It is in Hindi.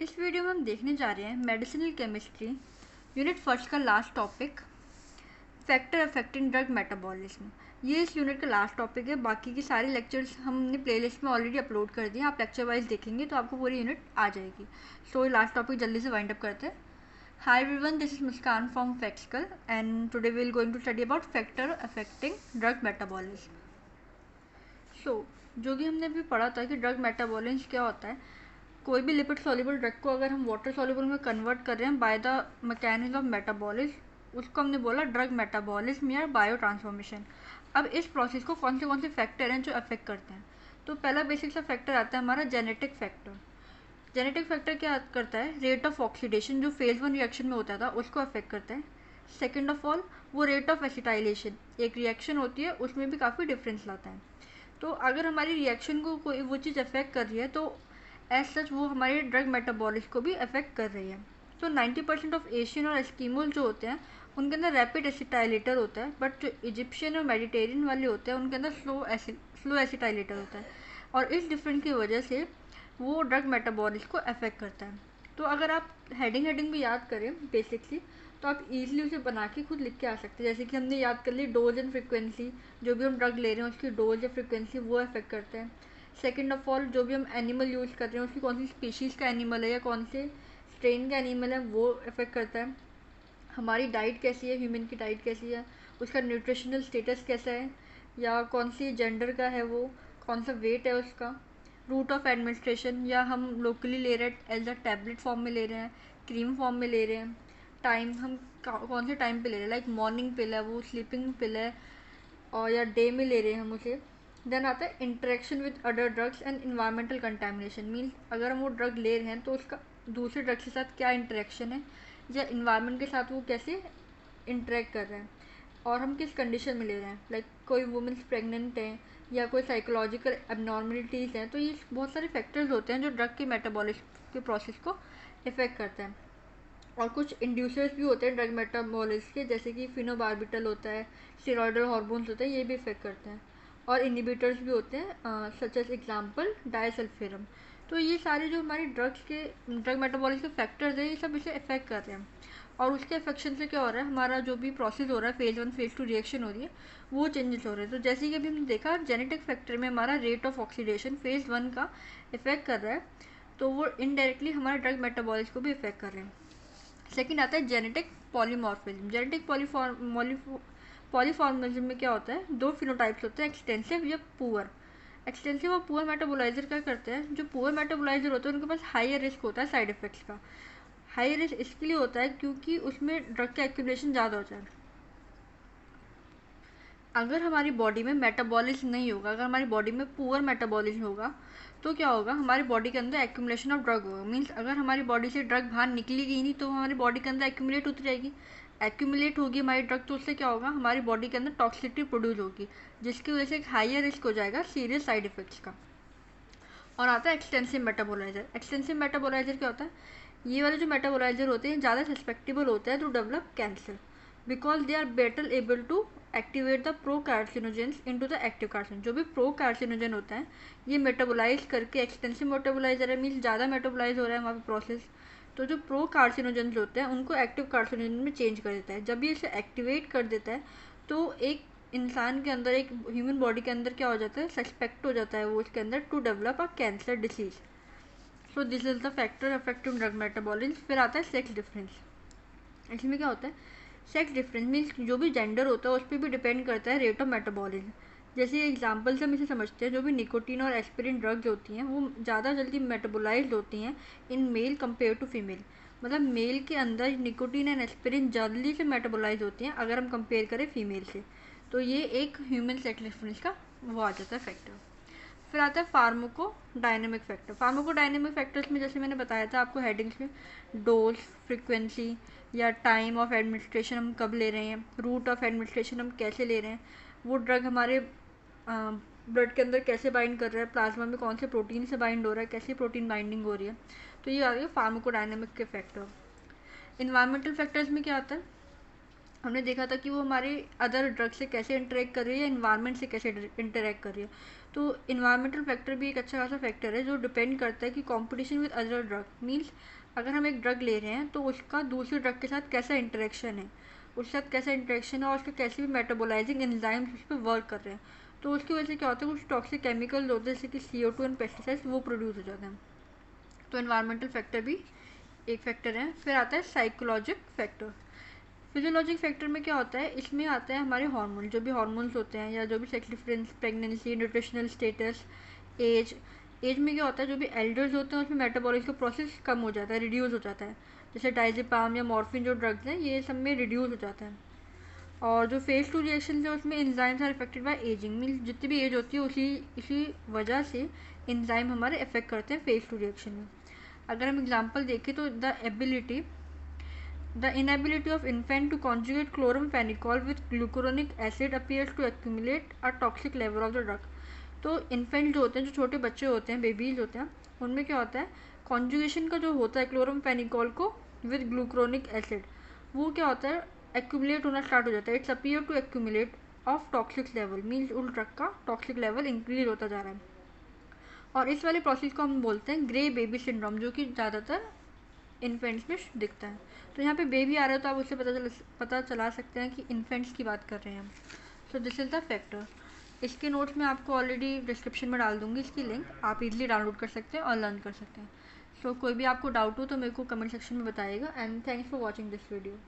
इस वीडियो में हम देखने जा रहे हैं मेडिसिनल केमिस्ट्री यूनिट फर्स्ट का last topic factor affecting drug metabolism. ये इस यूनिट का लास्ट टॉपिक है। बाकी के सारे लेक्चर्स हमने प्लेलिस्ट में ऑलरेडी अपलोड कर दिए। आप लेक्चर वाइज देखेंगे तो आपको पूरी यूनिट आ जाएगी। सो ये लास्ट टॉपिक जल्दी से वाइंड अप करते हैं। Hi everyone, this is Muskan from फैक्सिकल and today we will going to study about factor affecting drug metabolism. So जो कि हमने अभी पढ़ा था कि ड्रग मेटाबॉलिज्म क्या होता है। कोई भी लिपिड सॉल्युबल ड्रग को अगर हम वाटर सॉल्युबल में कन्वर्ट कर रहे हैं by the mechanism of metabolism, उसको हमने बोला ड्रग मेटाबॉलिज्म या बायो ट्रांसफॉर्मेशन। अब इस प्रोसेस को कौन से फैक्टर हैं जो अफेक्ट करते हैं। तो पहला बेसिक सा फैक्टर आता है हमारा जेनेटिक फैक्टर। जेनेटिक फैक्टर क्या करता है, रेट ऑफ ऑक्सीडेशन जो फेज 1 रिएक्शन में होता था उसको अफेक्ट करता है। सेकेंड ऑफ ऑल वो रेट ऑफ एसिटाइलेशन, एक रिएक्शन होती है उसमें भी काफ़ी डिफरेंस लाता है। तो अगर हमारी रिएक्शन को कोई वो चीज़ अफेक्ट कर रही है तो एज सच वो हमारे ड्रग मेटाबॉलिज्म को भी अफेक्ट कर रही है। तो 90% ऑफ एशियन और एस्किमोल जो होते हैं उनके अंदर रैपिड एसिटाइलेटर होता है, बट जो इजिप्शियन और मेडिटेरियन वाले होते हैं उनके अंदर स्लो एसिटाइलेटर होता है। और इस डिफरेंस की वजह से वो ड्रग मेटाबॉलिज्म को अफेक्ट करता है। तो अगर आप हेडिंग भी याद करें बेसिकली तो आप इजीली उसे बना के खुद लिख के आ सकते हैं। जैसे कि हमने याद कर ली डोज एंड फ्रिक्वेंसी, जो भी हम ड्रग ले रहे हैं उसकी डोज या फ्रिक्वेंसी वो अफेक्ट करते हैं। सेकेंड ऑफ ऑल जो भी हम एनिमल यूज़ कर रहे हैं उसकी कौन सी स्पीशीज़ का एनिमल है या कौन से स्ट्रेन का एनिमल है वो अफेक्ट करता है। हमारी डाइट कैसी है, ह्यूमन की डाइट कैसी है, उसका न्यूट्रिशनल स्टेटस कैसा है, या कौन सी जेंडर का है वो, कौन सा वेट है उसका, रूट ऑफ एडमिनिस्ट्रेशन या हम लोकली ले रहे हैं एज अ टैबलेट फॉर्म में ले रहे हैं, क्रीम फॉर्म में ले रहे हैं, टाइम हम कौन से टाइम पे ले रहे हैं, लाइक मॉर्निंग पिल है वो, स्लीपिंग पिल है, और या डे में ले रहे हैं हम उसे। देन आता है interaction with other drugs and environmental contamination. Means अगर हम वो ड्रग ले रहे हैं तो उसका दूसरे ड्रग के साथ क्या इंटरेक्शन है या इन्वायरमेंट के साथ वो कैसे इंटरेक्ट कर रहे हैं, और हम किस कंडीशन में ले रहे हैं, लाइक कोई वुमेंस प्रेग्नेंट है या कोई साइकोलॉजिकल एबनॉर्मलिटीज़ हैं। तो ये बहुत सारे फैक्टर्स होते हैं जो ड्रग के मेटाबॉलिज्म के प्रोसेस को इफ़ेक्ट करते हैं। और कुछ इंड्यूसर्स भी होते हैं ड्रग मेटाबॉलिज्म के, जैसे कि फिनोबार्बिटल होता है, स्टेरॉयडल हार्मोन्स होते हैं, ये भी इफेक्ट करते हैं। और इनिबिटर्स भी होते हैं सच एज एग्जांपल डायसल्फेरम। तो ये सारे जो हमारे ड्रग मेटाबॉलिज्म के फैक्टर्स हैं ये सब इसे इफेक्ट कर रहे हैं। और उसके अफेक्शन से क्या हो रहा है, हमारा जो भी प्रोसेस हो रहा है फेज 1 फेज 2 रिएक्शन हो रही है वो चेंजेस हो रहे हैं। तो जैसे कि अभी हमने देखा जेनेटिक फैक्टर में हमारा रेट ऑफ ऑक्सीडेशन फेज 1 का इफेक्ट कर रहा है, तो वो इनडायरेक्टली हमारे ड्रग मेटाबॉलिज्म को भी इफेक्ट कर रहे हैं। सेकेंड आता है जेनेटिक पॉलीमॉर्फिज्म। जेनेटिक पॉलीफॉर्मिज्म में क्या होता है, दो फिनोटाइप्स होते हैं, एक्सटेंसिव या पुअर। एक्सटेंसिव और पुअर मेटाबोलाइजर क्या करते हैं, जो पुअर मेटाबोलाइजर होते हैं उनके पास हाई रिस्क होता है साइड इफेक्ट्स का। हाई रिस्क इसके लिए होता है क्योंकि उसमें ड्रग का एक्यूमुलेशन ज़्यादा होता है। अगर हमारी बॉडी में मेटाबॉलिज्म नहीं होगा, अगर हमारी बॉडी में पुअर मेटाबॉलिज्म होगा तो क्या होगा, हमारी बॉडी के अंदर एक्यूमुलेशन ऑफ ड्रग होगा। मीन्स अगर हमारी बॉडी से ड्रग बाहर निकलेगी नहीं तो हमारी बॉडी के अंदर एक्यूमुलेट होती रहेगी। एक्यूमुलेट होगी हमारी ड्रग तो उससे क्या होगा, हमारी बॉडी के अंदर टॉक्सिसिटी प्रोड्यूस होगी, जिसकी वजह से एक हाइयर रिस्क हो जाएगा सीरियस साइड इफेक्ट्स का। और आता है एक्सटेंसिव मेटाबोलाइजर। एक्सटेंसिव मेटाबोलाइजर क्या होता है, ये वाले जो मेटाबोलाइजर होते हैं ज़्यादा सस्पेक्टेबल होते हैं to develop cancer, because they are better able to activate the pro carcinogens into the active carcin. जो भी प्रो कार्सिनोजन होता है ये मेटाबोलाइज करके, एक्सटेंसिव मेटाबोलाइजर है मीन्स ज़्यादा मेटाबोलाइज हो रहा है वहाँ पे प्रोसेस, तो जो प्रो कार्सिनोजेंस होते हैं उनको एक्टिव कार्सिनोजन में चेंज कर देता है। जब ये इसे एक्टिवेट कर देता है तो एक इंसान के अंदर, एक ह्यूमन बॉडी के अंदर क्या हो जाता है, सस्पेक्ट हो जाता है वो उसके अंदर to develop a cancer disease. So this is the factor affecting drug metabolism. फिर आता है सेक्स डिफरेंस। इसमें क्या होता है, सेक्स डिफरेंस मीन्स जो भी जेंडर होता है उस पर भी डिपेंड करता है रेट ऑफ मेटाबॉलिज्म। जैसे एग्जाम्पल से हम इसे समझते हैं, जो भी निकोटीन और एस्पिरिन ड्रग्स होती हैं वो ज़्यादा जल्दी मेटाबोलाइज्ड होती हैं in male compare to female. मतलब मेल के अंदर निकोटीन एंड एस्पिरिन जल्दी से मेटाबोलाइज होती हैं अगर हम कंपेयर करें फीमेल से। तो ये एक ह्यूमन सेक्स डिफरेंस का वो आ जाता है फैक्टर। फिर आता है pharmaco dynamic factor. Pharmaco dynamic factors में जैसे मैंने बताया था आपको हेडिंग्स में, डोज, फ्रिक्वेंसी या टाइम ऑफ एडमिनिस्ट्रेशन हम कब ले रहे हैं, रूट ऑफ एडमिनिस्ट्रेशन हम कैसे ले रहे हैं, वो ड्रग हमारे ब्लड के अंदर कैसे बाइंड कर रहा है, प्लाज्मा में कौन से प्रोटीन से बाइंड हो रहा है, कैसी प्रोटीन बाइंडिंग हो रही है। तो ये आ गया फार्माको डायनेमिक के फैक्टर। इन्वायरमेंटल फैक्टर्स में क्या आता है, हमने देखा था कि वो हमारे अदर ड्रग से कैसे इंटरेक्ट कर रही है, इन्वायरमेंट से कैसे इंटरेक्ट कर रही है। तो इन्वायरमेंटल फैक्टर भी एक अच्छा खासा फैक्टर है जो डिपेंड करता है कि competition with other drug means अगर हम एक ड्रग ले रहे हैं तो उसका दूसरे ड्रग के साथ कैसा इंटरेक्शन है, उसके साथ कैसा इंटरेक्शन है और उसके कैसे भी मेटाबोलाइजिंग एंजाइम्स उस पर वर्क कर रहे हैं। तो उसकी वजह से क्या होता है, कुछ टॉक्सिक केमिकल्स होते हैं जैसे कि CO2 एंड पेस्टिसाइड्स वो प्रोड्यूस हो जाते हैं। तो इन्वायरमेंटल फैक्टर भी एक फैक्टर है। फिर आता है साइकोलॉजिक फैक्टर। फिजियोलॉजिक फैक्टर में क्या होता है, इसमें आता है हमारे हार्मोन, जो भी हार्मोन्स होते हैं या जो भी sex difference, pregnancy, nutritional status, age. Age में क्या होता है, जो भी एल्डर्स होते हैं उसमें मेटाबॉलिज्म का प्रोसेस कम हो जाता है, रिड्यूस हो जाता है। जैसे डाइजेपाम या मॉर्फिन जो ड्रग्स हैं ये सब में रिड्यूस हो जाता है। और जो फेज 2 रिएक्शन है उसमें enzymes are affected by aging, means जितनी भी एज होती है इसी वजह से एंजाइम हमारे इफेक्ट करते हैं फेज 2 रिएक्शन में। अगर हम एग्जांपल देखें तो The inability of infant to conjugate chloramphenicol with glucuronic acid appears to accumulate a toxic level of the drug। तो इन्फेंट जो होते हैं, जो छोटे बच्चे होते हैं, बेबीज होते हैं, उनमें क्या होता है, कॉन्जुगेशन का जो होता है क्लोरमफेनिकॉल को विद ग्लूक्रोनिक एसिड, वो क्या होता है, एक्यूमुलेट होना स्टार्ट हो जाता है। It's appear to accumulate of toxic level, means उस ड्रग का टॉक्सिक लेवल इंक्रीज होता जा रहा है। और इस वाले प्रोसेस को हम बोलते हैं ग्रे बेबी सिंड्रोम, जो कि ज़्यादातर इन्फेंट्स में दिखता है। तो यहाँ पे बेबी आ रहा है तो आप उससे पता चला सकते हैं कि इन्फेंट्स की बात कर रहे हैं हम। So this is the factor. इसके नोट्स मैं आपको ऑलरेडी डिस्क्रिप्शन में डाल दूँगी, इसकी लिंक आप इजीली डाउनलोड कर सकते हैं और लर्न कर सकते हैं। सो कोई भी आपको डाउट हो तो मेरे को कमेंट सेक्शन में बताइएगा। And thanks for watching this video.